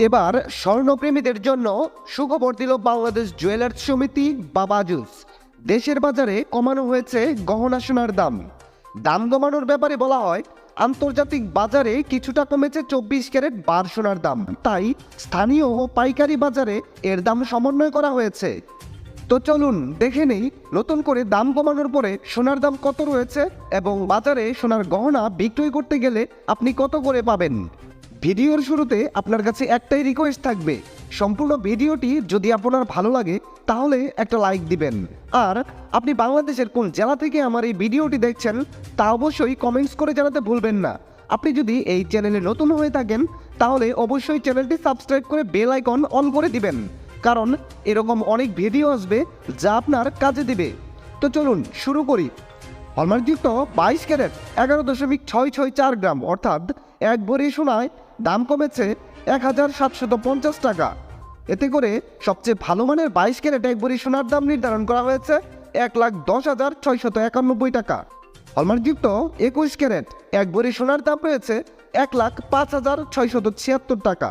এবার স্বর্ণপ্রেমীদের জন্য সুখবর দিল বাংলাদেশ জুয়েলার্স সমিতি বা বাজুস। দেশের বাজারে কমানো হয়েছে গহনা সোনার দাম। দাম কমানোর ব্যাপারে বলা হয়, আন্তর্জাতিক বাজারে কিছুটা কমেছে 24 ক্যারেট বার সোনার দাম, তাই স্থানীয় ও পাইকারি বাজারে এর দাম সমন্বয় করা হয়েছে। তো চলুন দেখে নেই নতুন করে দাম কমানোর পরে সোনার দাম কত রয়েছে এবং বাজারে সোনার গহনা বিক্রয় করতে গেলে আপনি কত করে পাবেন। ভিডিওর শুরুতে আপনার কাছে একটাই রিকোয়েস্ট থাকবে, সম্পূর্ণ ভিডিওটি যদি আপনার ভালো লাগে তাহলে একটা লাইক দিবেন। আর আপনি বাংলাদেশের কোন জেলা থেকে আমার এই ভিডিওটি দেখছেন তা অবশ্যই কমেন্টস করে জানাতে ভুলবেন না। আপনি যদি এই চ্যানেলে নতুন হয়ে থাকেন তাহলে অবশ্যই চ্যানেলটি সাবস্ক্রাইব করে বেল আইকন অন করে দিবেন, কারণ এরকম অনেক ভিডিও আসবে যা আপনার কাজে দিবে। তো চলুন শুরু করি। হলমার্কযুক্ত 22 ক্যারেট 11.664 গ্রাম অর্থাৎ এক ভরি সোনায় দাম কমেছে 1750 টাকা। এতে করে সবচেয়ে ভালো মানের 22 ক্যারেট এক ভরি সোনার দাম নির্ধারণ করা হয়েছে 1,10,691 টাকা। হলমার্কযুক্ত 21 ক্যারেট এক ভরি সোনার দাম রয়েছে 1,05,676 টাকা।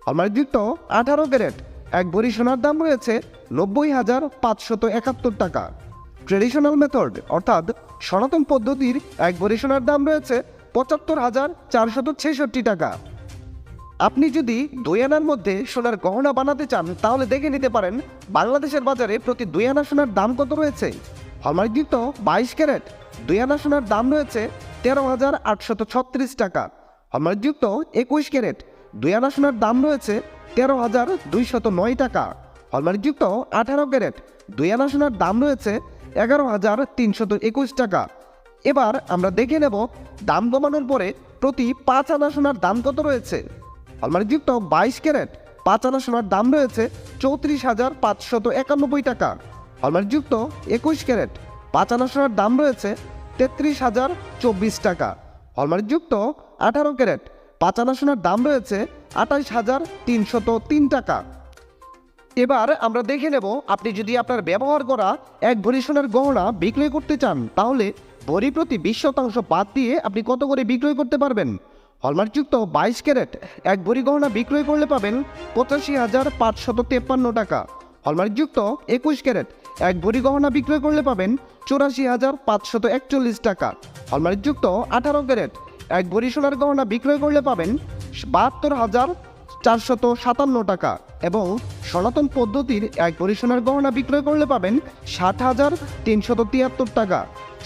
হলমার্কযুক্ত 18 ক্যারেট এক ভরি সোনার দাম রয়েছে 90,571 টাকা। ট্রেডিশনাল মেথড অর্থাৎ সনাতন পদ্ধতির এক ভরি সোনার দাম রয়েছে 75,466 টাকা। আপনি যদি 2 আনার মধ্যে সোনার গহনা বানাতে চান তাহলে দেখে নিতে পারেন বাংলাদেশের বাজারে প্রতি 2 আনা সোনার দাম কত রয়েছে। হলমার্কযুক্ত 22 ক্যারেট 2 আনা সোনার দাম রয়েছে 13,836 টাকা। হলমার্কযুক্ত 21 ক্যারেট 2 আনা সোনার দাম রয়েছে 13,209 টাকা। হলমার্কযুক্ত 18 ক্যারেট 2 আনা সোনার দাম রয়েছে 11,321 টাকা। এবার আমরা দেখে নেব দাম কমানোর পরে প্রতি 5 আনা সোনার দাম কত রয়েছে। হলমার্কযুক্ত 22 ক্যারেট 5 আনা সোনার দাম রয়েছে 34,591 টাকা। হলমার্কযুক্ত 21 ক্যারেট 5 আনা সোনার দাম রয়েছে 33,024 টাকা। হলমার্কযুক্ত 18 ক্যারেট 5 আনা সোনার দাম রয়েছে 28,303 টাকা। এবার আমরা দেখে নেব আপনি যদি আপনার ব্যবহার করা এক ভরি সোনার গহনা বিক্রয় করতে চান তাহলে ভরি প্রতি 20% বাদ দিয়ে আপনি কত করে বিক্রয় করতে পারবেন। হলমার্কযুক্ত 22 ক্যারেট এক ভরি গহনা বিক্রয় করলে পাবেন 85,553 টাকা। হলমার্কযুক্ত 21 ক্যারেট এক ভরি গহনা বিক্রয় করলে পাবেন 84,541 টাকা। হলমার্কযুক্ত 18 ক্যারেট এক ভরি সোনার গহনা বিক্রয় করলে পাবেন 72,457 টাকা এবং সনাতন পদ্ধতির এক ভরি সোনার গহনা বিক্রয় করলে পাবেন 60,373 টাকা।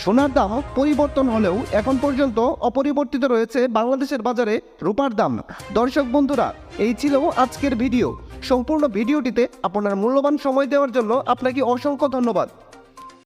সোনার দাম পরিবর্তন হলেও এখন পর্যন্ত অপরিবর্তিত রয়েছে বাংলাদেশের বাজারে রূপার দাম। দর্শক বন্ধুরা, এই ছিল আজকের ভিডিও। সম্পূর্ণ ভিডিওটিতে আপনার মূল্যবান সময় দেওয়ার জন্য আপনাকে অসংখ্য ধন্যবাদ।